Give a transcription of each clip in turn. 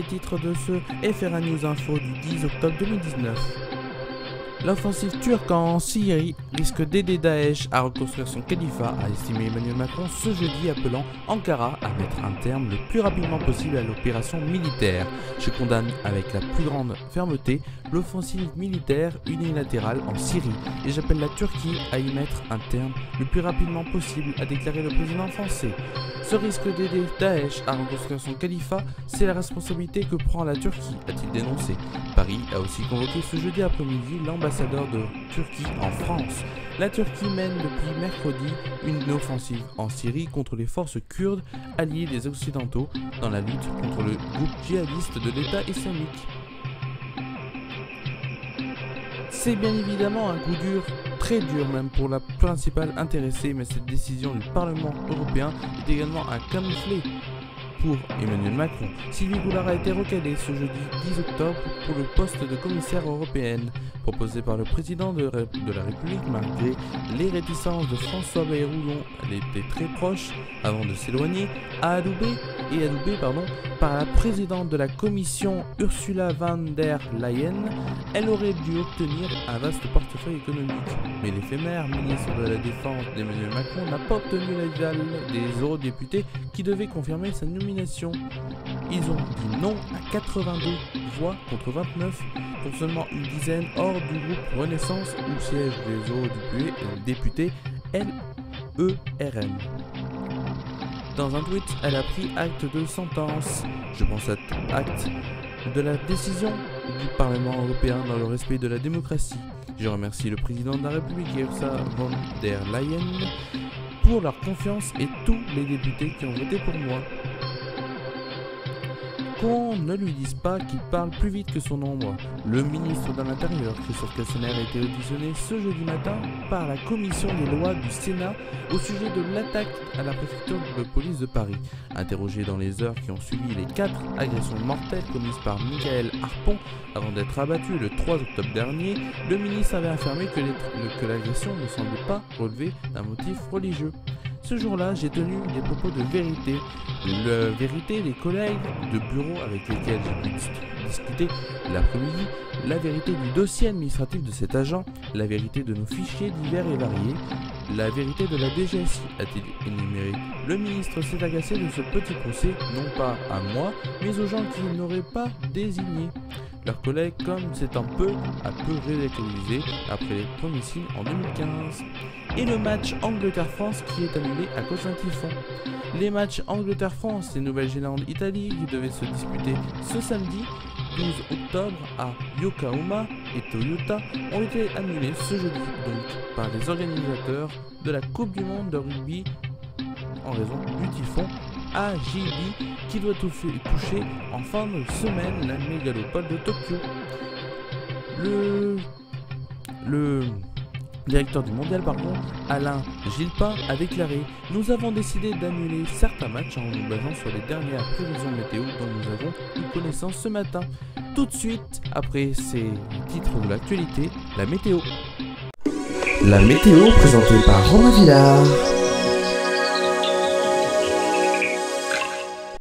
titres de ce FRA News Info du 10 octobre 2019. L'offensive turque en Syrie risque d'aider Daesh à reconstruire son califat, a estimé Emmanuel Macron ce jeudi, appelant Ankara à mettre un terme le plus rapidement possible à l'opération militaire. Je condamne avec la plus grande fermeté l'offensive militaire unilatérale en Syrie et j'appelle la Turquie à y mettre un terme le plus rapidement possible, a déclaré le président français. Ce risque d'aider Daesh à reconstruire son califat, c'est la responsabilité que prend la Turquie, a-t-il dénoncé. Paris a aussi convoqué ce jeudi après-midi l'ambassadeur de Turquie en France. La Turquie mène depuis mercredi une offensive en Syrie contre les forces kurdes alliées des Occidentaux dans la lutte contre le groupe djihadiste de l'État islamique. C'est bien évidemment un coup dur, très dur même pour la principale intéressée, mais cette décision du Parlement européen est également un camouflet pour Emmanuel Macron. Sylvie Goulard a été recalée ce jeudi 10 octobre pour le poste de commissaire européenne, proposé par le président de la République malgré les réticences de François Bayrou dont elle était très proche avant de s'éloigner, adoubée par la présidente de la Commission Ursula von der Leyen. Elle aurait dû obtenir un vaste portefeuille économique, mais l'éphémère ministre de la Défense d'Emmanuel Macron n'a pas obtenu l'aval des eurodéputés qui devaient confirmer sa nomination. Ils ont dit non à 82 voix contre 29 pour seulement une dizaine hors du groupe Renaissance où siègent les eurodéputés LERM. Dans un tweet, elle a pris acte de sentence. Je pense à acte de la décision du Parlement européen dans le respect de la démocratie. Je remercie le président de la République Ursula von der Leyen pour leur confiance et tous les députés qui ont voté pour moi. Qu'on ne lui dise pas qu'il parle plus vite que son ombre. Le ministre de l'Intérieur, Christophe Castaner, a été auditionné ce jeudi matin par la commission des lois du Sénat au sujet de l'attaque à la préfecture de police de Paris. Interrogé dans les heures qui ont suivi les 4 agressions mortelles commises par Michael Harpon avant d'être abattu le 3 octobre dernier, le ministre avait affirmé que l'agression ne semblait pas relever d'un motif religieux. Ce jour-là, j'ai tenu des propos de vérité. La vérité des collègues de bureau avec lesquels j'ai pu discuter l'après-midi, la vérité du dossier administratif de cet agent, la vérité de nos fichiers divers et variés, la vérité de la DGSI, a-t-il énuméré. Le ministre s'est agacé de ce petit procès, non pas à moi, mais aux gens qui n'auraient pas désigné leurs collègues comme s'étant peu à peu radicalisés après les premiers signes en 2015. Et le match Angleterre-France qui est annulé à cause d'un typhon. Les matchs Angleterre-France et Nouvelle-Zélande-Italie qui devaient se disputer ce samedi 12 octobre à Yokohama et Toyota ont été annulés ce jeudi donc par les organisateurs de la Coupe du Monde de rugby en raison du typhon AJB qui doit toucher en fin de semaine la mégalopole de Tokyo. Le directeur du mondial, Alain Gilpin, a déclaré « Nous avons décidé d'annuler certains matchs en nous basant sur les dernières prévisions météo dont nous avons eu connaissance ce matin. » Tout de suite, après ces titres de l'actualité, la météo. La météo présentée par Romain Villard.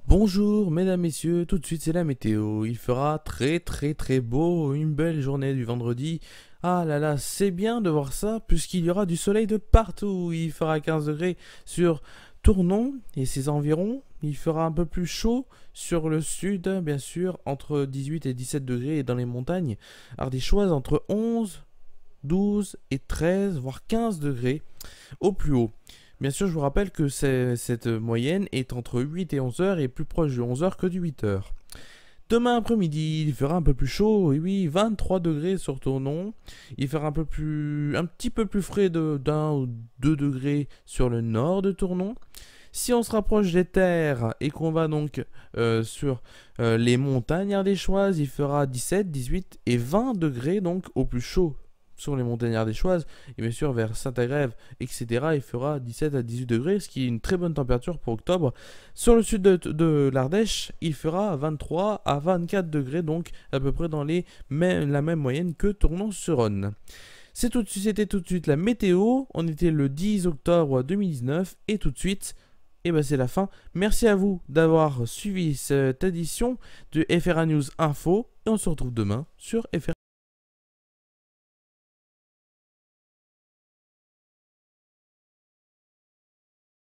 Bonjour mesdames, messieurs, tout de suite c'est la météo. Il fera très beau, une belle journée du vendredi. Ah là là, c'est bien de voir ça puisqu'il y aura du soleil de partout. Il fera 15 degrés sur Tournon et ses environs. Il fera un peu plus chaud sur le sud, bien sûr, entre 18 et 17 degrés et dans les montagnes ardéchoises entre 11, 12 et 13, voire 15 degrés au plus haut. Bien sûr, je vous rappelle que cette moyenne est entre 8 et 11 heures et plus proche du 11 heures que du 8 heures. Demain après-midi, il fera un peu plus chaud, oui, 23 degrés sur Tournon. Il fera un petit peu plus frais d'1 ou 2 degrés sur le nord de Tournon. Si on se rapproche des terres et qu'on va donc sur les montagnes ardéchoises, il fera 17, 18 et 20 degrés, donc au plus chaud sur les montagnes ardéchoises, et bien sûr vers Saint-Agrève, etc. il fera 17 à 18 degrés, ce qui est une très bonne température pour octobre. Sur le sud de l'Ardèche, il fera 23 à 24 degrés, donc à peu près dans la même moyenne que Tournon-sur-Rhône. C'était tout de suite la météo, on était le 10 octobre 2019, et tout de suite, et ben c'est la fin. Merci à vous d'avoir suivi cette édition de FRA News Info et on se retrouve demain sur FRA.